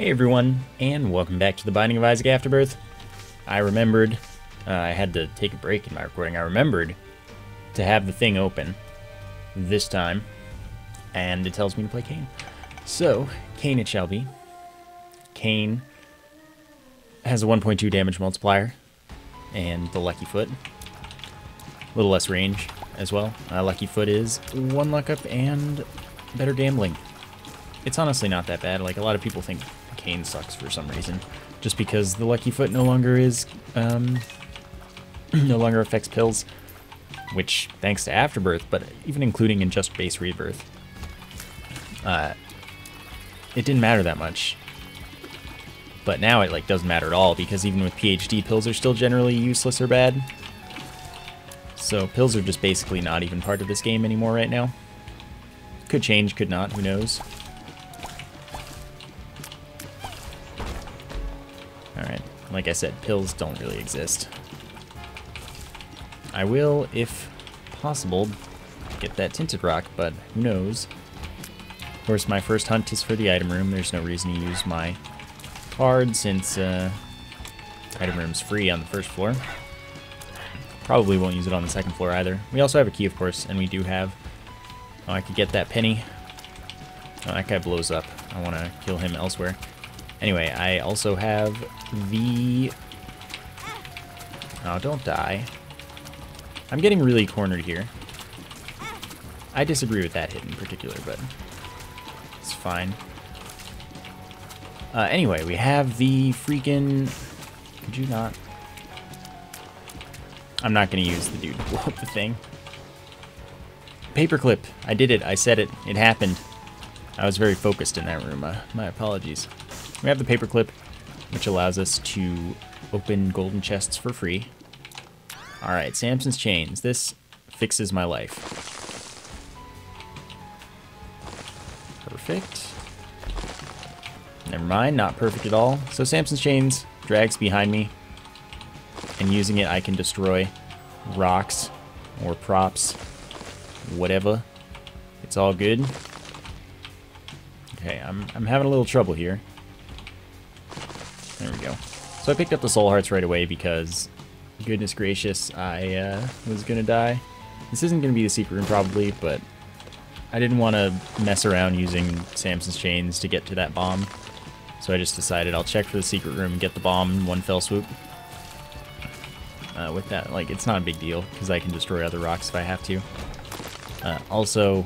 Hey everyone, and welcome back to the Binding of Isaac Afterbirth. I remembered, I had to take a break in my recording. I remembered to have the thing open this time, and it tells me to play Cain. So, Cain it shall be. Cain has a 1.2 damage multiplier, and the Lucky Foot. A little less range as well. Lucky Foot is 1 luck up and better gambling. It's honestly not that bad. Like, a lot of people think Cain sucks for some reason, just because the Lucky Foot no longer is, no longer affects pills, which, thanks to Afterbirth, but even including in just base Rebirth, it didn't matter that much. But now it, like, doesn't matter at all, because even with PhD, pills are still generally useless or bad. So pills are just basically not even part of this game anymore right now. Could change, could not, who knows. Alright, like I said, pills don't really exist. I will, if possible, get that tinted rock, but who knows. Of course, my first hunt is for the item room. There's no reason to use my card since item room's free on the first floor. Probably won't use it on the second floor either. We also have a key, of course, and we do have... Oh, I could get that penny. Oh, that guy blows up. I want to kill him elsewhere. Anyway, I also have the... Oh, don't die. I'm getting really cornered here. I disagree with that hit in particular, but it's fine. Anyway, we have the freaking... Could you not... I'm not going to use the dude to blow up the thing. Paperclip. I did it. I said it. It happened. I was very focused in that room. My apologies. We have the paperclip, which allows us to open golden chests for free. Alright, Samson's chains. This fixes my life. Perfect. Never mind, not perfect at all. So Samson's chains drags behind me, and using it I can destroy rocks or props, whatever. It's all good. Okay, I'm having a little trouble here. There we go. So I picked up the soul hearts right away because, goodness gracious, I was gonna die. This isn't gonna be the secret room probably, but I didn't want to mess around using Samson's chains to get to that bomb. So I just decided I'll check for the secret room and get the bomb in one fell swoop. With that, like, it's not a big deal because I can destroy other rocks if I have to. Also,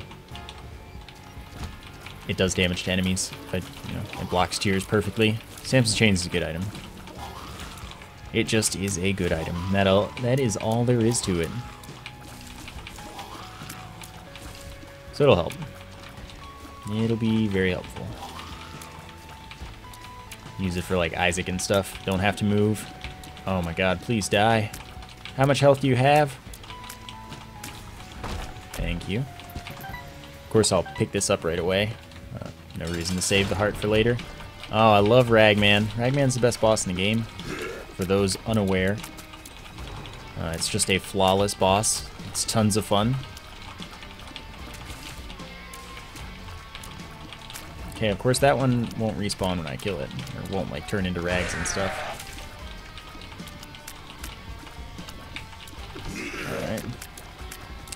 it does damage to enemies, but it blocks tears perfectly. Samson's chains is a good item. It just is a good item. That is all there is to it. So it'll help. It'll be very helpful. Use it for like Isaac and stuff. Don't have to move. Oh my god, please die. How much health do you have? Thank you. Of course, I'll pick this up right away. No reason to save the heart for later. Oh, I love Ragman. Ragman's the best boss in the game, for those unaware. It's just a flawless boss. It's tons of fun. Okay, of course that one won't respawn when I kill it, or won't like turn into rags and stuff. Alright.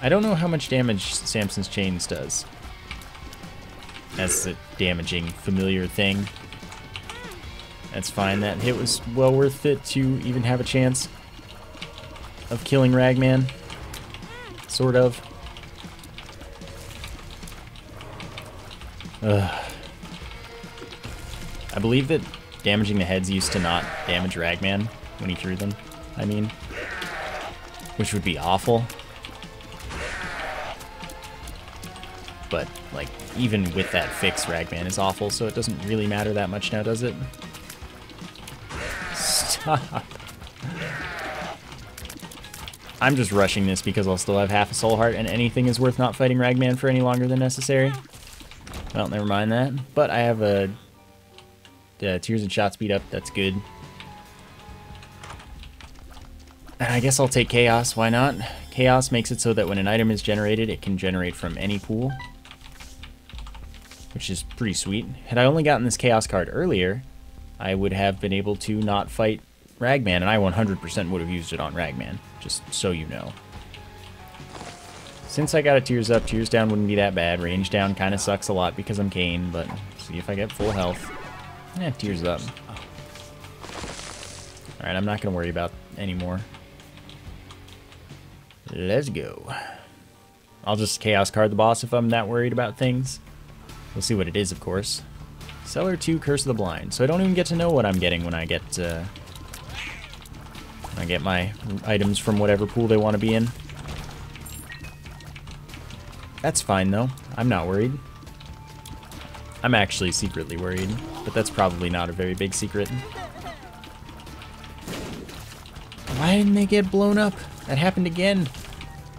I don't know how much damage Samson's chains does. That's a damaging, familiar thing. That's fine. That hit was well worth it to even have a chance of killing Ragman. Sort of. Ugh. I believe that damaging the heads used to not damage Ragman when he threw them, I mean. Which would be awful. But, like, even with that fix, Ragman is awful, so it doesn't really matter that much now, does it? Stop. I'm just rushing this because I'll still have half a soul heart, and anything is worth not fighting Ragman for any longer than necessary. Well, never mind that. But I have a Tears and Shot speed up. That's good. And I guess I'll take Chaos. Why not? Chaos makes it so that when an item is generated, it can generate from any pool. which is pretty sweet. Had I only gotten this Chaos card earlier, I would have been able to not fight Ragman, and I 100% would have used it on Ragman, just so you know. Since I got a Tears Up, Tears Down wouldn't be that bad. Range Down kind of sucks a lot because I'm Kane, but see if I get full health. Yeah, Tears Up. Alright, I'm not going to worry about anymore. Let's go. I'll just Chaos card the boss if I'm that worried about things. We'll see what it is, of course. Cellar 2, Curse of the Blind. So I don't even get to know what I'm getting when I get my items from whatever pool they want to be in. That's fine, though. I'm not worried. I'm actually secretly worried, but that's probably not a very big secret. Why didn't they get blown up? That happened again.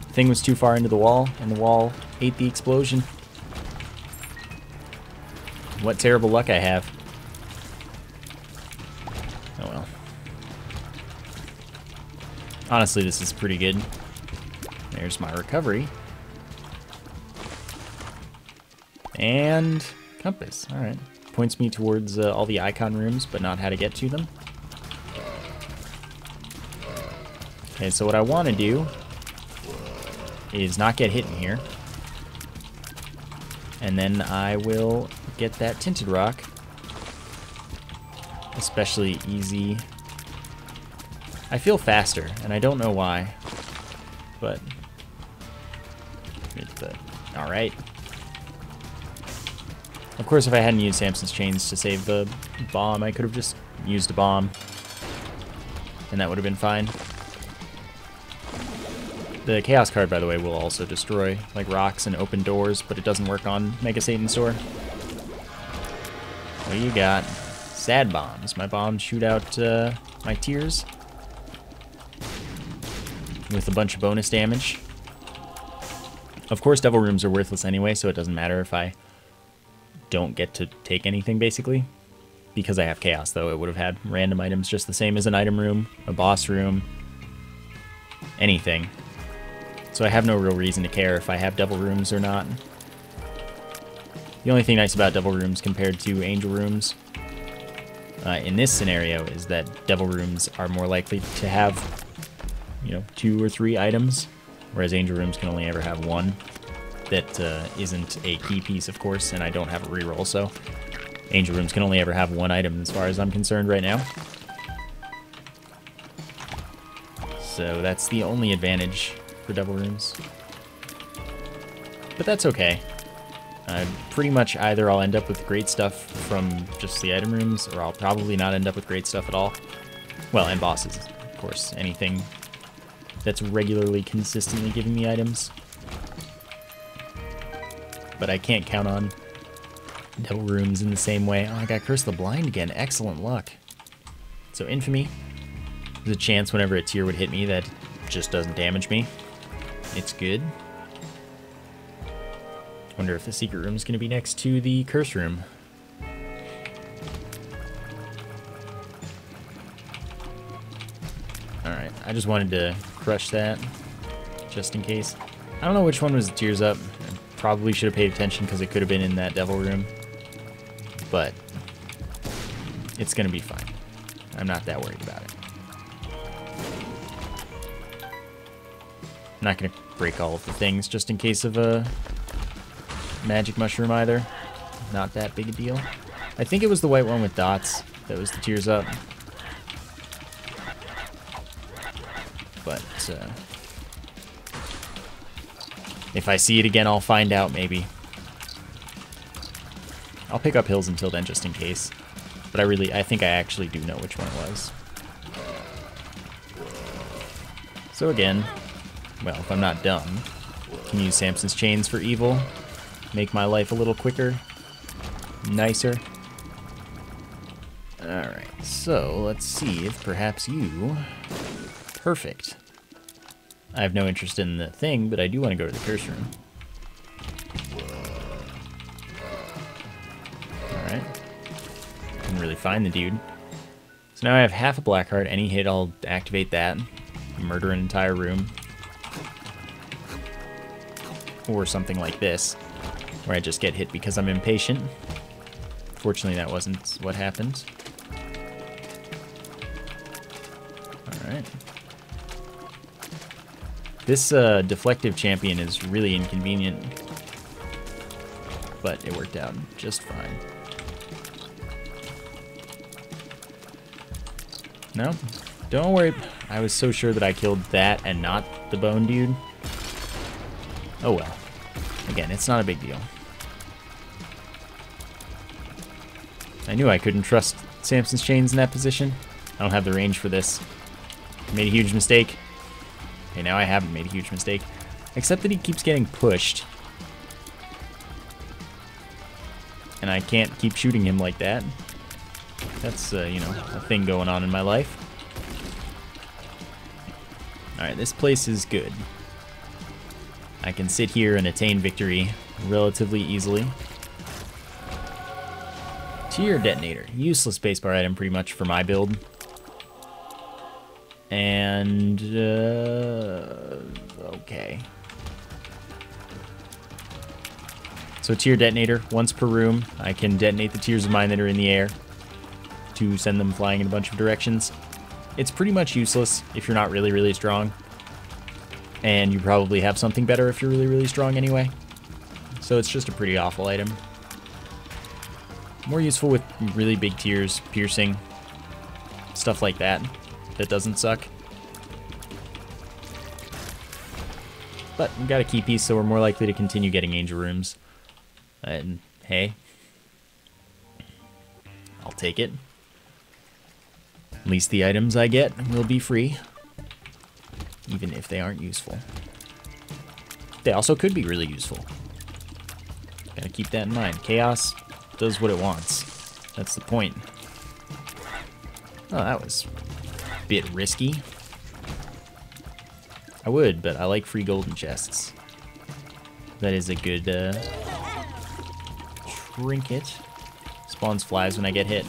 The thing was too far into the wall, and the wall ate the explosion. What terrible luck I have. Oh well. Honestly, this is pretty good. There's my recovery. And compass. Alright. Points me towards all the icon rooms, but not how to get to them. Okay, so what I want to do is not get hit in here. And then I will get that Tinted Rock. Especially easy. I feel faster, and I don't know why. But alright. Of course, if I hadn't used Samson's Chains to save the bomb, I could have just used a bomb. And that would have been fine. The Chaos card, by the way, will also destroy like rocks and open doors, but it doesn't work on Mega Satan's Sword. What do you got? Sad bombs. My bombs shoot out my tears with a bunch of bonus damage. Of course, Devil Rooms are worthless anyway, so it doesn't matter if I don't get to take anything, basically. Because I have Chaos, though, it would have had random items just the same as an item room, a boss room, anything. So I have no real reason to care if I have Devil Rooms or not. The only thing nice about Devil Rooms compared to Angel Rooms in this scenario is that Devil Rooms are more likely to have, you know, 2 or 3 items, whereas Angel Rooms can only ever have 1. That isn't a key piece, of course, and I don't have a reroll, so Angel Rooms can only ever have 1 item as far as I'm concerned right now. So that's the only advantage for Devil Rooms. But that's okay. Pretty much either I'll end up with great stuff from just the item rooms, or I'll probably not end up with great stuff at all. Well, and bosses, of course. Anything that's regularly, consistently giving me items. But I can't count on Devil Rooms in the same way. Oh, I got Curse of the Blind again. Excellent luck. So Infamy. There's a chance whenever a tier would hit me that just doesn't damage me. It's good. Wonder if the secret room is going to be next to the curse room. Alright, I just wanted to crush that, just in case. I don't know which one was the Tears Up. I probably should have paid attention because it could have been in that devil room. But it's going to be fine. I'm not that worried about it. I'm not going to break all of the things just in case of a magic mushroom either. Not that big a deal. I think it was the white one with dots that was the Tears Up. But if I see it again, I'll find out maybe. I'll pick up hills until then just in case. But I think I actually do know which one it was. So again, well, if I'm not dumb, I can use Samson's Chains for evil. Make my life a little quicker, nicer. Alright, so let's see if perhaps you... Perfect. I have no interest in the thing, but I do want to go to the curse room. Alright. Didn't really find the dude. So now I have half a black heart. Any hit, I'll activate that. Murder an entire room. Or something like this, where I just get hit because I'm impatient. Fortunately, that wasn't what happened. Alright. This deflective champion is really inconvenient, but it worked out just fine. No, don't worry. I was so sure that I killed that and not the bone dude. Oh well. Again, it's not a big deal. I knew I couldn't trust Samson's chains in that position. I don't have the range for this. I made a huge mistake. Okay, now I haven't made a huge mistake. Except that he keeps getting pushed. And I can't keep shooting him like that. That's, you know, a thing going on in my life. Alright, this place is good. I can sit here and attain victory relatively easily. Tier detonator. Useless spacebar item pretty much for my build. And, okay. So tier detonator, once per room, I can detonate the tiers of mine that are in the air to send them flying in a bunch of directions. It's pretty much useless if you're not really, really strong. And you probably have something better if you're really, really strong anyway. So it's just a pretty awful item. More useful with really big tiers, piercing, stuff like that. That doesn't suck. But we got a key piece, so we're more likely to continue getting angel rooms. And hey, I'll take it. At least the items I get will be free, even if they aren't useful. They also could be really useful. Gotta keep that in mind. Chaos does what it wants. That's the point. Oh, that was a bit risky. I would, but I like free golden chests. That is a good trinket. Spawns flies when I get hit.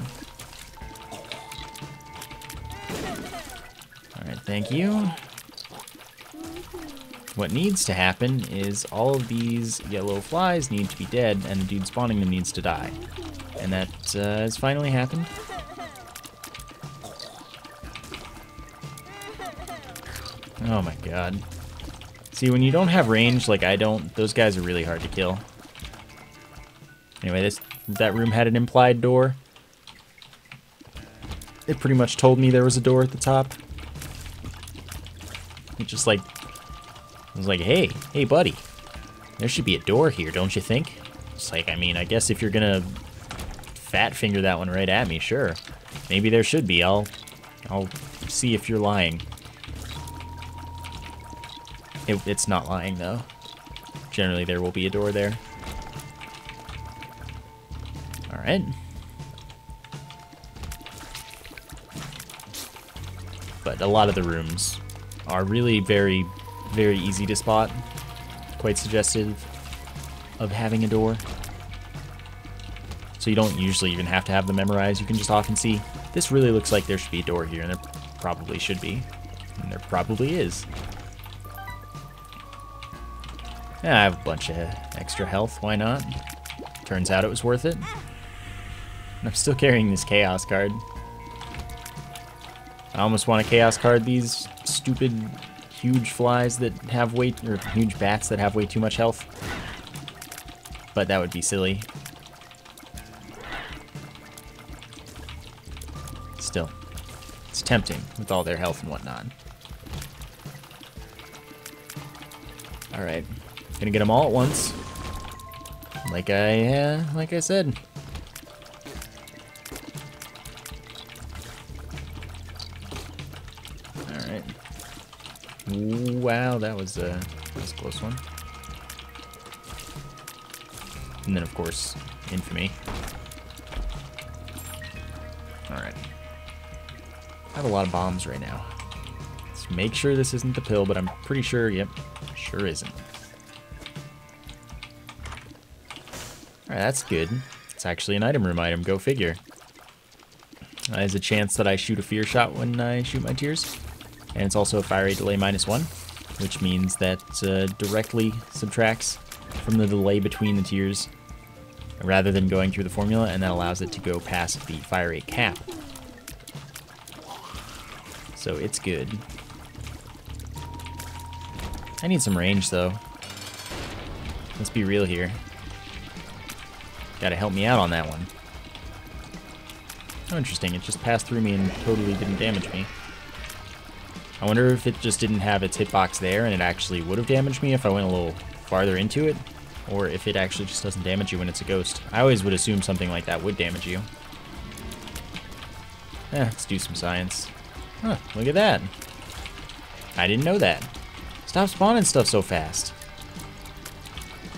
Alright, thank you. What needs to happen is all of these yellow flies need to be dead, and the dude spawning them needs to die. And that has finally happened. Oh my god. See, when you don't have range like I don't, those guys are really hard to kill. Anyway, that room had an implied door. It pretty much told me there was a door at the top. It just like, I was like, hey buddy, there should be a door here, don't you think? It's like, I mean, I guess if you're gonna fat finger that one right at me, sure. Maybe there should be. I'll see if you're lying. It's not lying though. Generally there will be a door there. Alright. But a lot of the rooms are really very, very easy to spot. Quite suggestive of having a door. So you don't usually even have to have them memorized. You can just often see, this really looks like there should be a door here, and there probably should be. And there probably is. Yeah, I have a bunch of extra health, why not? Turns out it was worth it. And I'm still carrying this Chaos card. I almost want to Chaos card these stupid huge flies that have way, or huge bats that have way too much health. But that would be silly. Still, it's tempting with all their health and whatnot. Alright. Gonna get them all at once, like I said. All right. Wow, that was a close one. And then, of course, infamy. All right. I have a lot of bombs right now. Let's make sure this isn't the pill, but I'm pretty sure. Yep, sure isn't. Alright, that's good. It's actually an item room item, go figure. There's a chance that I shoot a fear shot when I shoot my tiers. And it's also a fire rate delay -1, which means that directly subtracts from the delay between the tiers rather than going through the formula, and that allows it to go past the fire rate cap. So it's good. I need some range, though. Let's be real here. Gotta help me out on that one. Oh, interesting. It just passed through me and totally didn't damage me. I wonder if it just didn't have its hitbox there and it actually would have damaged me if I went a little farther into it, or if it actually just doesn't damage you when it's a ghost. I always would assume something like that would damage you. Let's do some science. Huh, look at that. I didn't know that. Stop spawning stuff so fast.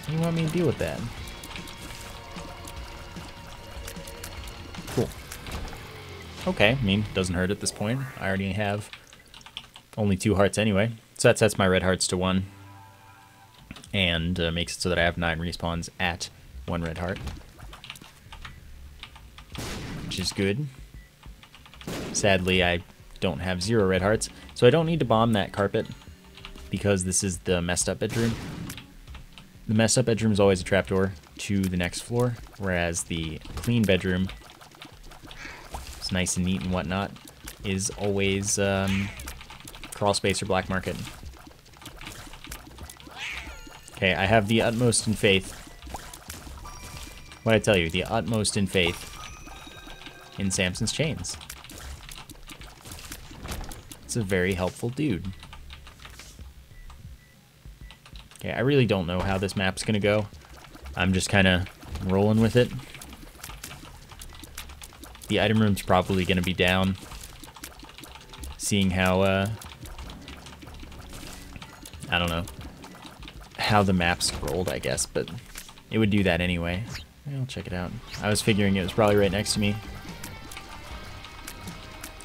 How do you want me to deal with that? Cool. Okay, I mean, doesn't hurt at this point. I already have only 2 hearts anyway. So that sets my red hearts to 1. And makes it so that I have 9 respawns at 1 red heart. Which is good. Sadly, I don't have 0 red hearts. So I don't need to bomb that carpet, because this is the messed up bedroom. The messed up bedroom is always a trapdoor to the next floor, whereas the clean bedroom, it's nice and neat and whatnot, is always crawl space or black market. Okay, I have the utmost in faith. What I tell you, the utmost in faith in Samson's chains. It's a very helpful dude. Okay, I really don't know how this map's gonna go. I'm just kind of rolling with it. The item room's probably gonna be down, seeing how, I don't know, how the map scrolled, I guess, but it would do that anyway. I'll check it out. I was figuring it was probably right next to me.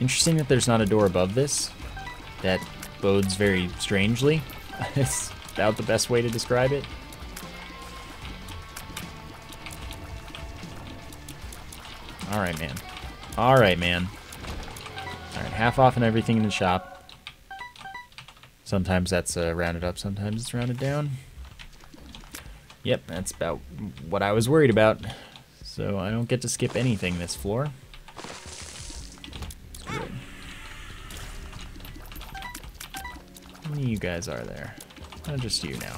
Interesting that there's not a door above this. That bodes very strangely. It's about the best way to describe it. Alright, man. Alright, man. Alright, half off and everything in the shop. Sometimes that's rounded up, sometimes it's rounded down. Yep, that's about what I was worried about. So I don't get to skip anything this floor. Good. How many of you guys are there? Oh, just you now.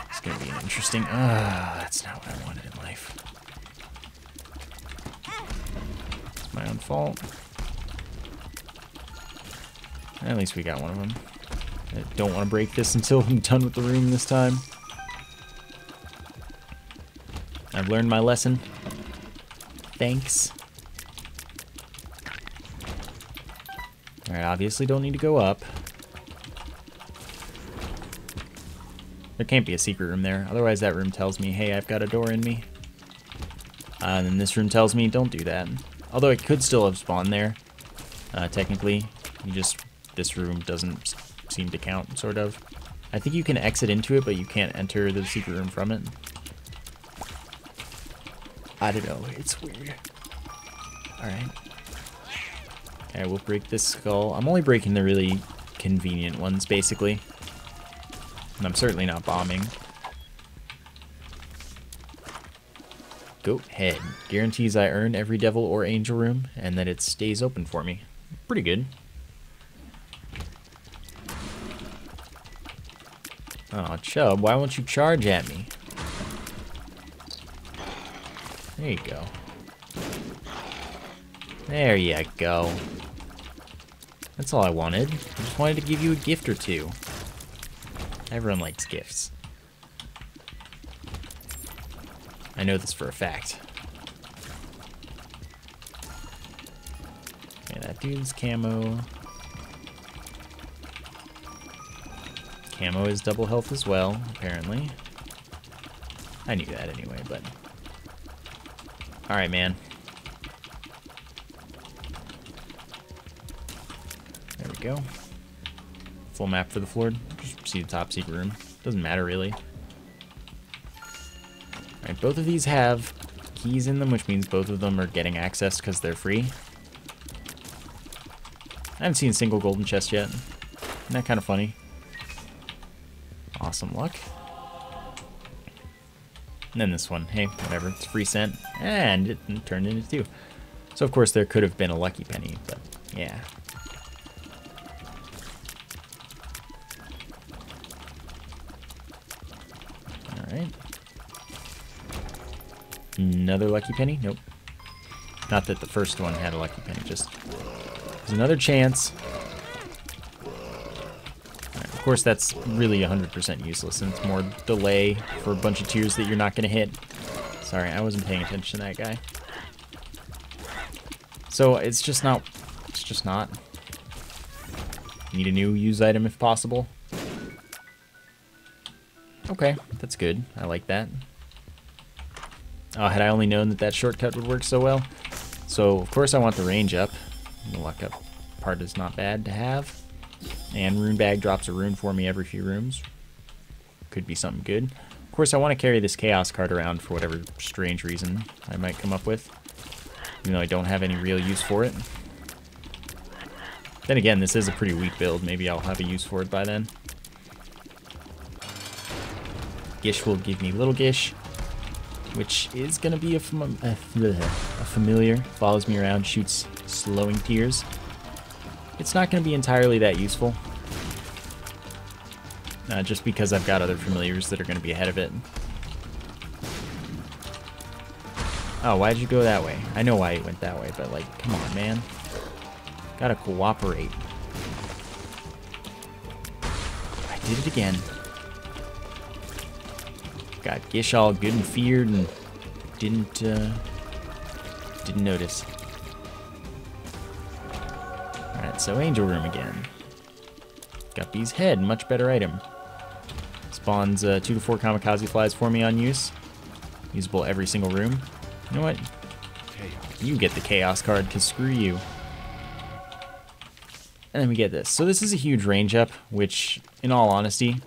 It's gonna be an interesting... that's not what I wanted in life. It's my own fault. At least we got one of them. I don't want to break this until I'm done with the room this time. I've learned my lesson. Thanks. Alright, obviously don't need to go up. There can't be a secret room there. Otherwise that room tells me, hey, I've got a door in me. And then this room tells me, don't do that. Although it could still have spawned there. Technically. This room doesn't seem to count, sort of. I think you can exit into it, but you can't enter the secret room from it. I don't know. It's weird. Alright. Okay, we'll break this skull. I'm only breaking the really convenient ones, basically. And I'm certainly not bombing. Goat head. Guarantees I earn every devil or angel room, and that it stays open for me. Pretty good. Oh, Chubb, why won't you charge at me? There you go. There you go. That's all I wanted. I just wanted to give you a gift or two. Everyone likes gifts. I know this for a fact. Okay, that dude's camo. Camo is double health as well, apparently. I knew that anyway, but... Alright, man. There we go. Full map for the floor. Just see the top secret room. Doesn't matter, really. Alright, both of these have keys in them, which means both of them are getting access because they're free. I haven't seen a single golden chest yet. Isn't that kind of funny? Awesome luck. And then this one. Hey, whatever. It's free cent. And it turned into 2. So of course there could have been a lucky penny, but yeah. Alright. Another lucky penny? Nope. Not that the first one had a lucky penny, just there's another chance. Right, of course that's really 100% useless, and it's more delay for a bunch of tiers that you're not going to hit. Sorry, I wasn't paying attention to that guy. So it's just not. Need a new use item if possible. Okay, that's good. I like that. Oh, had I only known that that shortcut would work so well. So, of course I want the range up. The luck up part is not bad to have. And Rune Bag drops a rune for me every few rooms. Could be something good. Of course I want to carry this Chaos card around for whatever strange reason I might come up with. Even though I don't have any real use for it. Then again, this is a pretty weak build. Maybe I'll have a use for it by then. Gish will give me Little Gish, which is going to be a familiar. Follows me around, shoots slowing tears. It's not going to be entirely that useful. Just because I've got other familiars that are going to be ahead of it. Oh, why'd you go that way? I know why you went that way, but like, come on, man. Gotta cooperate. I did it again. Got Gish all good and feared and didn't notice. Alright, so Angel Room again. Guppy's head, much better item. Spawns 2 to 4 kamikaze flies for me on use. Usable every single room. You know what? You get the Chaos card, because screw you. And then we get this. So this is a huge range up, which, in all honesty,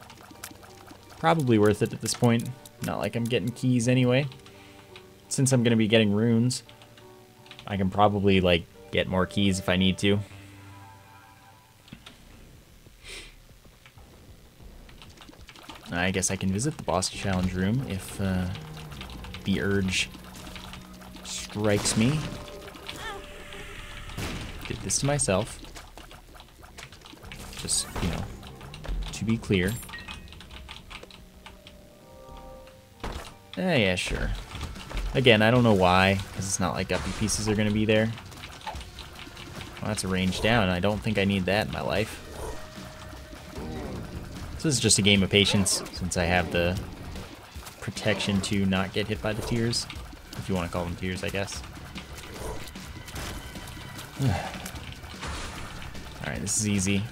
probably worth it at this point. Not like I'm getting keys anyway. Since I'm going to be getting runes, I can probably, like, get more keys if I need to. I guess I can visit the boss challenge room if the urge strikes me. Did this to myself. Just, you know, to be clear. Yeah, sure. Again, I don't know why, because it's not like Guppy pieces are going to be there. Well, that's a range down, and I don't think I need that in my life. So this is just a game of patience, since I have the protection to not get hit by the tears. If you want to call them tears, I guess. Alright, this is easy.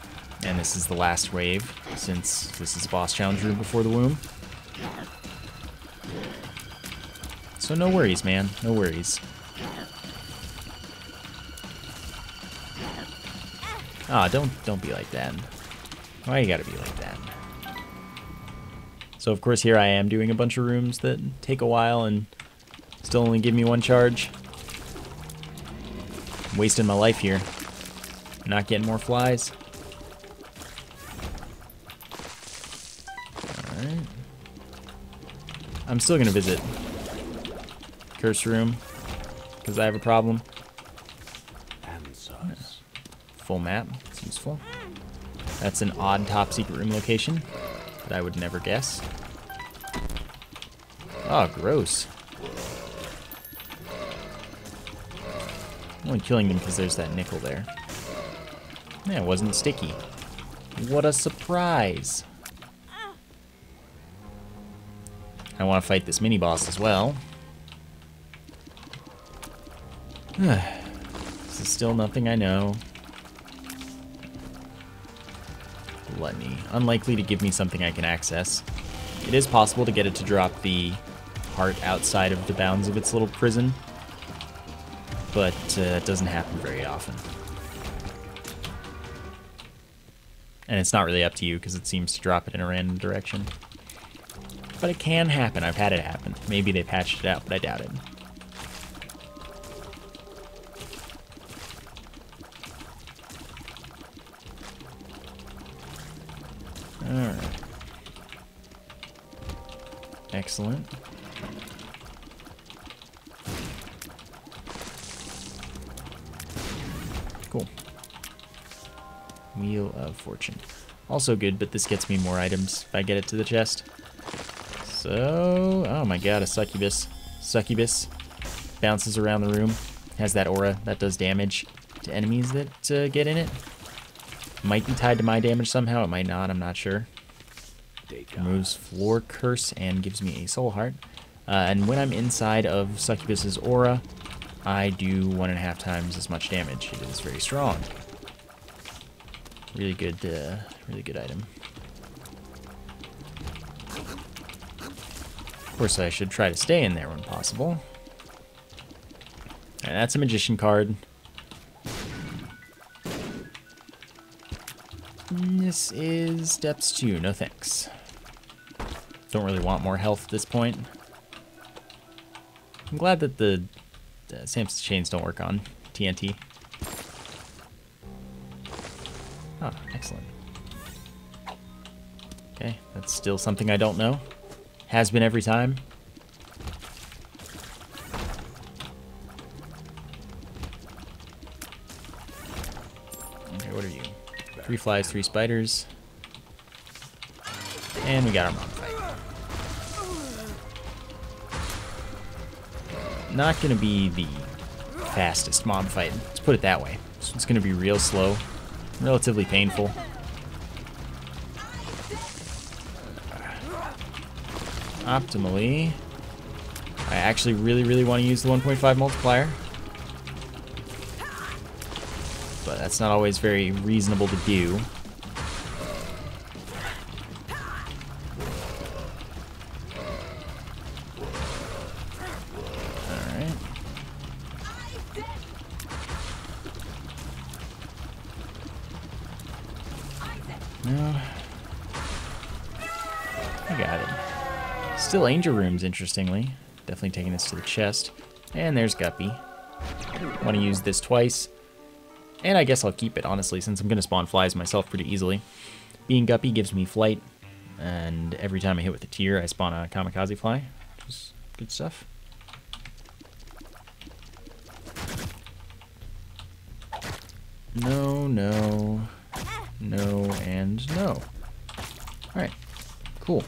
And this is the last wave, since this is a boss challenge room before the womb. So no worries, man. No worries. Ah, don't be like that. Why you gotta be like that? So of course here I am doing a bunch of rooms that take a while and still only give me 1 charge. I'm wasting my life here. Not getting more flies. Alright. I'm still gonna visit Curse Room, because I have a problem. Full map, it's useful. That's an odd top secret room location that I would never guess. Oh, gross. I'm only killing them because there's that nickel there. Yeah, it wasn't sticky. What a surprise. I want to fight this mini-boss as well. This is still nothing I know. Gluttony. Unlikely to give me something I can access. It is possible to get it to drop the heart outside of the bounds of its little prison, but it doesn't happen very often. And it's not really up to you, because it seems to drop it in a random direction. But it can happen. I've had it happen. Maybe they patched it out, but I doubt it. Alright. Excellent. Cool. Wheel of Fortune. Also good, but this gets me more items if I get it to the chest. So, oh my god, a succubus. Succubus bounces around the room. Has that aura that does damage to enemies that get in it. Might be tied to my damage somehow. It might not. I'm not sure. Removes floor curse and gives me a soul heart. And when I'm inside of Succubus's aura, I do 1.5 times as much damage. It is very strong. Really good item. Of course, I should try to stay in there when possible. And that's a magician card. This is depths 2. No thanks. Don't really want more health at this point. I'm glad that the Samson's chains don't work on TNT. Oh, excellent. Okay, that's still something I don't know. Has been every time. Okay, what are you? 3 flies, 3 spiders. And we got our mob fight. Not gonna be the fastest mob fight. Let's put it that way. So it's gonna be real slow. Relatively painful. Optimally, I actually really want to use the 1.5 multiplier. But that's not always very reasonable to do. Alright. No. I got it. Still Angel Rooms, interestingly. Definitely taking this to the chest. And there's Guppy. Want to use this twice. And I guess I'll keep it, honestly, since I'm going to spawn flies myself pretty easily. Being Guppy gives me flight. And every time I hit with a tier, I spawn a kamikaze fly. Which is good stuff. No, no. No, and no. Alright. Cool.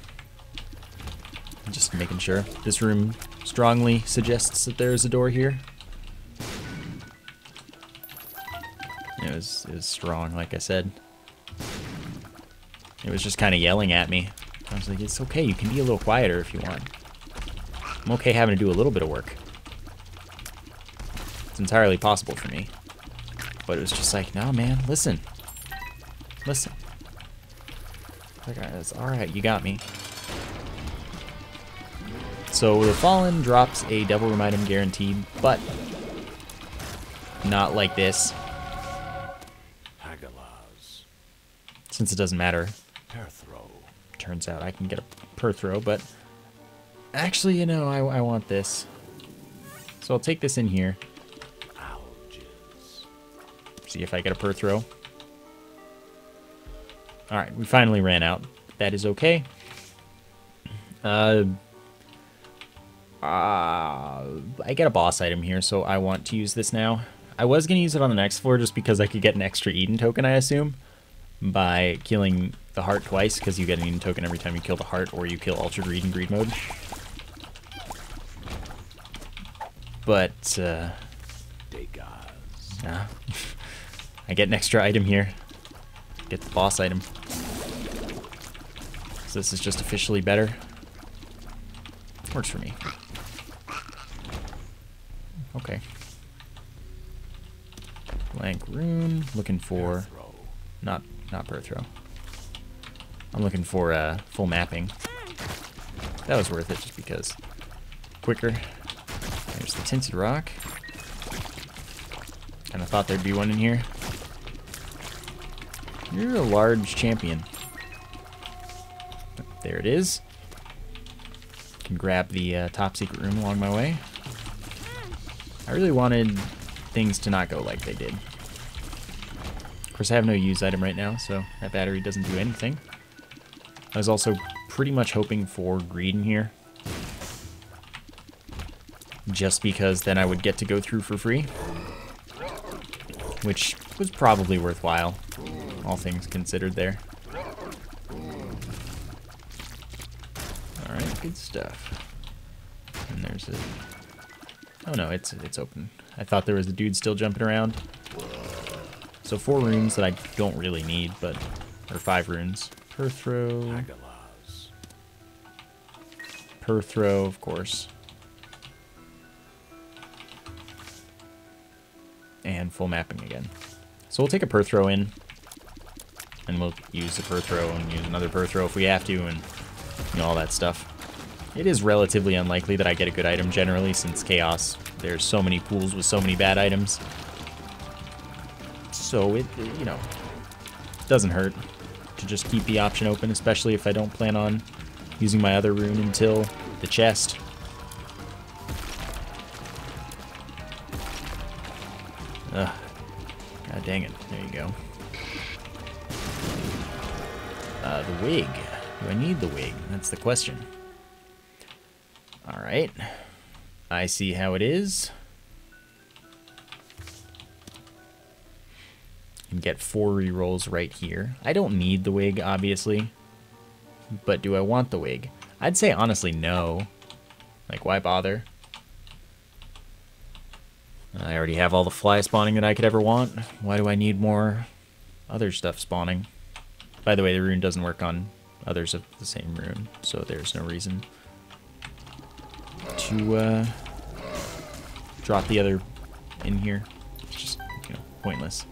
Just making sure. This room strongly suggests that there is a door here. It was strong, like I said. It was just kind of yelling at me. I was like, it's okay, you can be a little quieter if you want. I'm okay having to do a little bit of work. It's entirely possible for me. But it was just like, no, man, listen. Listen. Like, it's alright, you got me. So the Fallen drops a Devil Room item guaranteed, but not like this. Since it doesn't matter. Turns out I can get a per throw, but actually, you know, I want this. So I'll take this in here. See if I get a per throw. Alright, we finally ran out. That is okay. I get a boss item here, so I want to use this now. I was going to use it on the next floor just because I could get an extra Eden token, I assume, by killing the heart twice, because you get an Eden token every time you kill the heart or you kill Ultra Greed in Greed mode. But, nah. I get an extra item here. Get the boss item. So this is just officially better. Works for me. Okay. Blank rune. Looking for... Not per throw. I'm looking for full mapping. That was worth it just because. Quicker. There's the tinted rock. Kinda thought there'd be one in here. You're a large champion. There it is. Can grab the top secret room along my way. I really wanted things to not go like they did. Of course, I have no use item right now, so that battery doesn't do anything. I was also pretty much hoping for greed in here. Just because then I would get to go through for free. which was probably worthwhile, all things considered there. Alright, good stuff. And there's a... Oh no, it's open. I thought there was a dude still jumping around. So 4 runes that I don't really need, but... Or 5 runes. Perthrow. Perthrow, of course. And full mapping again. So we'll take a Perthrow in. And we'll use the Perthrow and use another Perthrow if we have to, and you know, all that stuff. It is relatively unlikely that I get a good item generally, since Chaos, there's so many pools with so many bad items. So it, you know, doesn't hurt to just keep the option open, especially if I don't plan on using my other rune until the chest. Ugh. God dang it. There you go. The wig. Do I need the wig? That's the question. Alright. I see how it is. You can get 4 rerolls right here. I don't need the wig, obviously. But do I want the wig? I'd say honestly no. Like, why bother? I already have all the fly spawning that I could ever want. Why do I need more other stuff spawning? By the way, the rune doesn't work on others of the same rune, so there's no reason to drop the other in here. It's just, you know, pointless.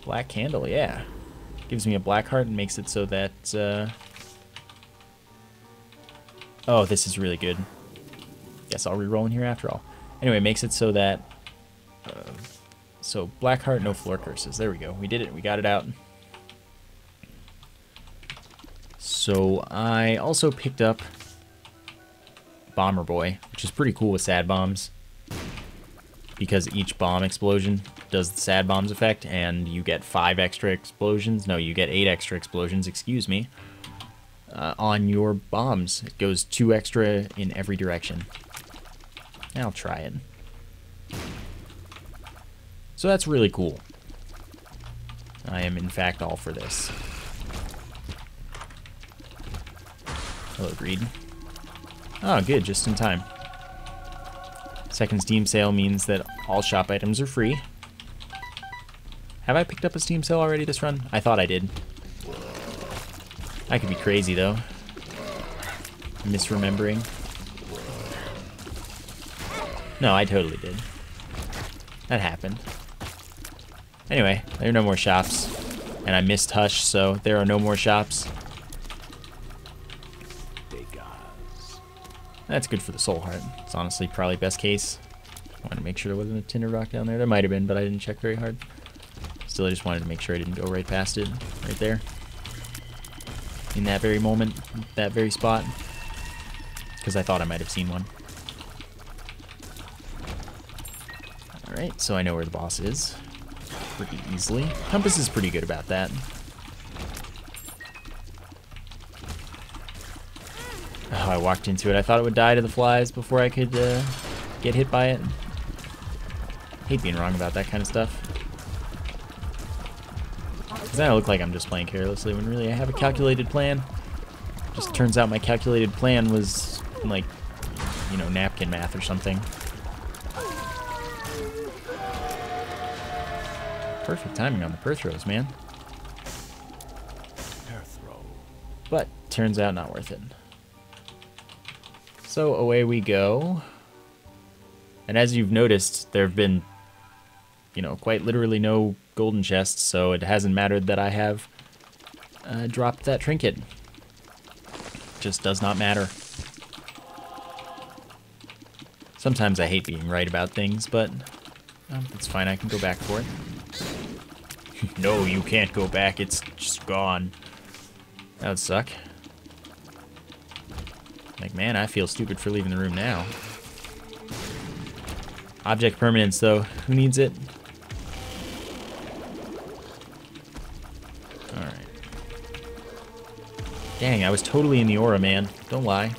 Black candle, yeah. Gives me a black heart and makes it so that... Oh, this is really good. Guess I'll reroll in here after all. Anyway, makes it so that... so, black heart, no floor curses. There we go. We did it. We got it out. So, I also picked up Bomber Boy, which is pretty cool with sad bombs. Because each bomb explosion does the sad bombs effect, and you get 5 extra explosions. No, you get 8 extra explosions, excuse me, on your bombs. It goes 2 extra in every direction. I'll try it. So that's really cool. I am, in fact, all for this. Hello, Greed. Oh, good, just in time. Second Steam sale means that all shop items are free. Have I picked up a Steam sale already this run? I thought I did. I could be crazy, though. Misremembering. No, I totally did. That happened. Anyway, there are no more shops. And I missed Hush, so there are no more shops. That's good for the soul heart. It's honestly probably best case. I wanted to make sure there wasn't a tinder rock down there. There might have been, but I didn't check very hard. Still, I just wanted to make sure I didn't go right past it. Right there. In that very moment. That very spot. Because I thought I might have seen one. Alright, so I know where the boss is. Pretty easily. Compass is pretty good about that. Oh, I walked into it. I thought it would die to the flies before I could get hit by it. Hate being wrong about that kind of stuff. Because then I look like I'm just playing carelessly when really I have a calculated plan. Just turns out my calculated plan was like, you know, napkin math or something. Perfect timing on the Perthrows, man. But turns out not worth it. So away we go. And as you've noticed, there have been, you know, quite literally no golden chests, so it hasn't mattered that I have dropped that trinket. Just does not matter. Sometimes I hate being right about things, but it's fine, I can go back for it. No, you can't go back, it's just gone. That would suck. Like, man, I feel stupid for leaving the room now. Object permanence, though. Who needs it? Alright. Dang, I was totally in the aura, man. Don't lie.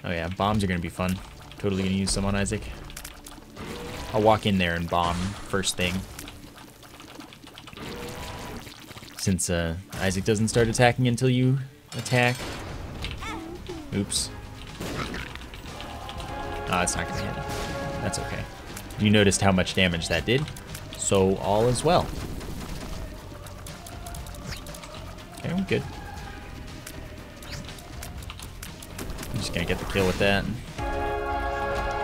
Oh yeah, bombs are gonna be fun. Totally gonna use some on Isaac. I'll walk in there and bomb first thing. Since Isaac doesn't start attacking until you attack. Oops. Oh, it's not gonna hit. That's okay. You noticed how much damage that did, so all is well. Okay, we're good. I'm just gonna get the kill with that.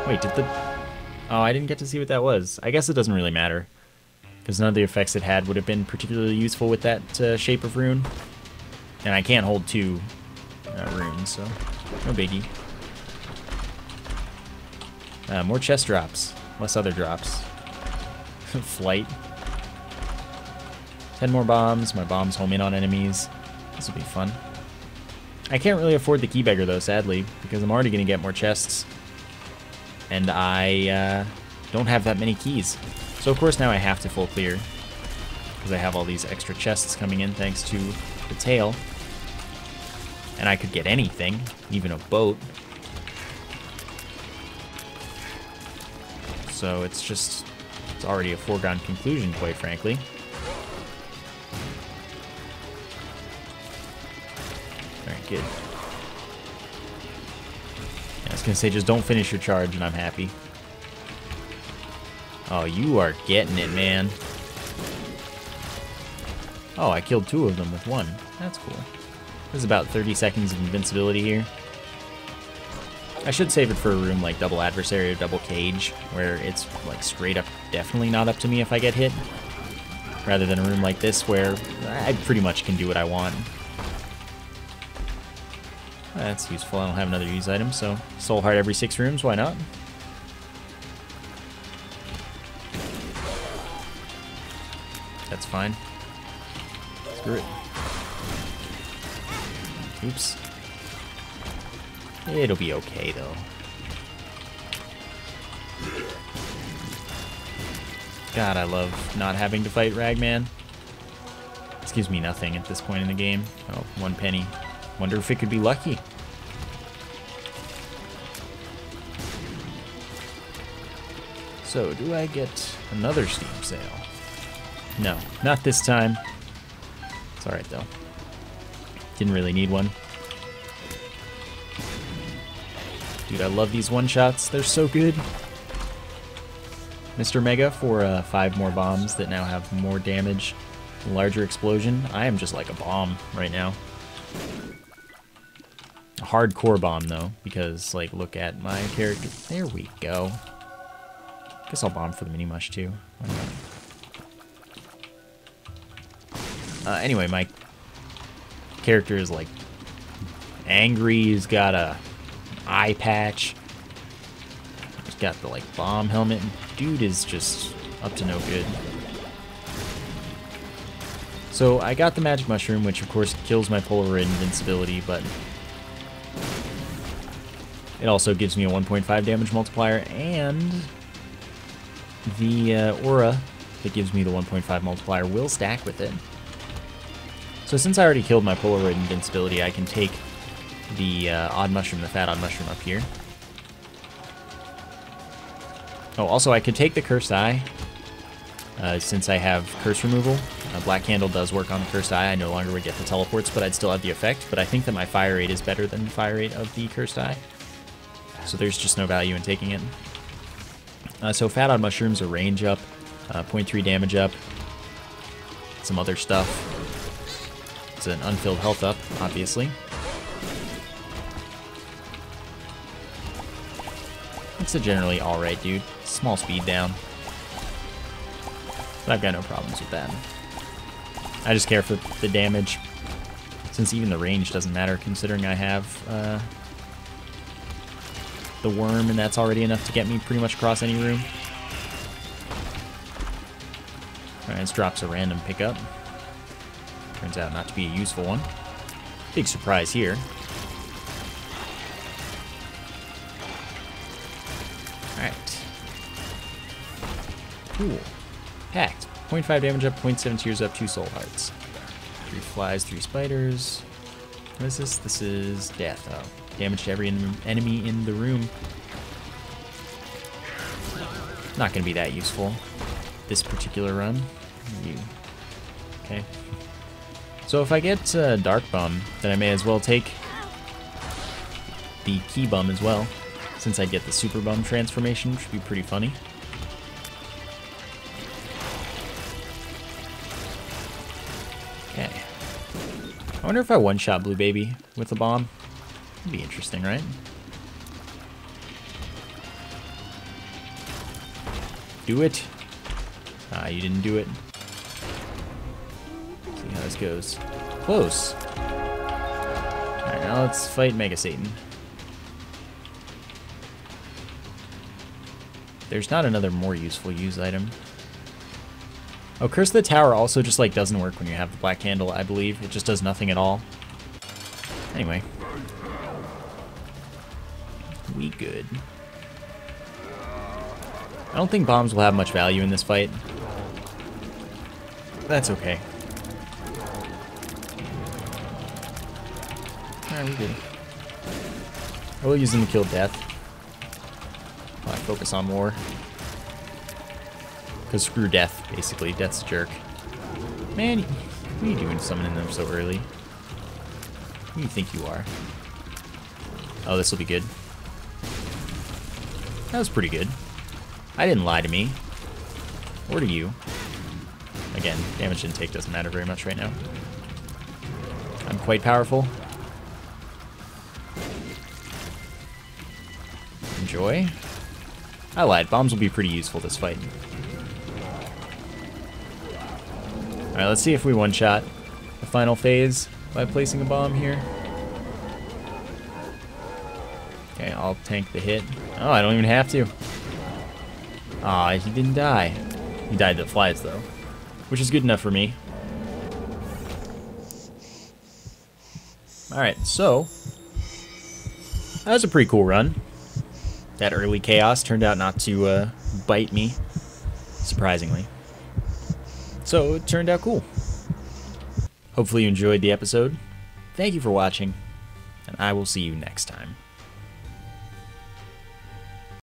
Wait, did the... Oh, I didn't get to see what that was. I guess it doesn't really matter, because none of the effects it had would have been particularly useful with that shape of rune. And I can't hold two runes, so no biggie. More chest drops, less other drops. Flight. 10 more bombs. My bombs home in on enemies. This will be fun. I can't really afford the key beggar though, sadly, because I'm already going to get more chests. And I don't have that many keys. So of course now I have to full clear, because I have all these extra chests coming in thanks to the tail. And I could get anything, even a boat. So it's already a foregone conclusion, quite frankly. Alright, good. I was gonna say, just don't finish your charge and I'm happy. Oh, you are getting it, man. Oh, I killed 2 of them with 1. That's cool. There's about 30 seconds of invincibility here. I should save it for a room like double adversary or double cage, where it's like straight up definitely not up to me if I get hit, rather than a room like this where I pretty much can do what I want. That's useful. I don't have another use item, so soul heart every 6 rooms, why not? That's fine. Screw it. Oops. It'll be okay, though. God, I love not having to fight Ragman. This gives me nothing at this point in the game. Oh, 1 penny. Wonder if it could be lucky. So, do I get another Steam sale? No, not this time. It's alright, though. Didn't really need one. Dude, I love these one-shots. They're so good. Mr. Mega for 5 more bombs that now have more damage. Larger explosion. I am just like a bomb right now. A hardcore bomb, though, because, like, look at my character. There we go. Guess I'll bomb for the mini-mush, too. Why not? Anyway, my character is, like, angry. He's got a eye patch. He's got the, like, bomb helmet. Dude is just up to no good. So I got the magic mushroom, which of course kills my Polaroid invincibility, but it also gives me a 1.5 damage multiplier, and the aura that gives me the 1.5 multiplier will stack with it. So since I already killed my Polaroid invincibility, I can take the odd mushroom, the fat odd mushroom up here. Oh, also I could take the cursed eye, since I have curse removal. Black Candle does work on the cursed eye. I no longer would get the teleports, but I'd still have the effect. But I think that my fire rate is better than the fire rate of the cursed eye. So there's just no value in taking it. So fat odd mushrooms are range up, 0.3 damage up, some other stuff. It's an unfilled health up, obviously. It's a generally alright dude. Small speed down. But I've got no problems with that. I just care for the damage, since even the range doesn't matter, considering I have the worm, and that's already enough to get me pretty much across any room. Alright, this drops a random pickup. Turns out not to be a useful one. Big surprise here. Alright. Cool. Packed. 0.5 damage up, 0.7 tears up, 2 soul hearts. 3 flies, 3 spiders. What is this? This is death. Oh, damage to every enemy in the room. Not going to be that useful this particular run. Okay. So if I get Dark Bum, then I may as well take the Key Bum as well, since I get the Super Bum transformation, which would be pretty funny. Okay. I wonder if I one-shot Blue Baby with a bomb. It'd be interesting, right? Do it. Ah, you didn't do it. See how this goes. Close. Alright, now let's fight Mega Satan. There's not another more useful use item. Oh, Curse of the Tower also just like doesn't work when you have the Black Candle, I believe. It just does nothing at all. Anyway. We good. I don't think bombs will have much value in this fight. That's okay. Alright, we're good. I will use them to kill death. While I focus on war. Because screw death, basically. Death's a jerk. Man, what are you doing summoning them so early? Who do you think you are? Oh, this will be good. That was pretty good. I didn't lie to me. Or to you. Again, damage intake doesn't matter very much right now. I'm quite powerful. Enjoy. I lied. Bombs will be pretty useful this fight. Alright, let's see if we one-shot the final phase by placing a bomb here. Okay, I'll tank the hit. Oh, I don't even have to. Aw, he didn't die. He died to the flies, though. Which is good enough for me. Alright, so that was a pretty cool run. That early chaos turned out not to bite me, surprisingly. So it turned out cool. Hopefully you enjoyed the episode. Thank you for watching, and I will see you next time.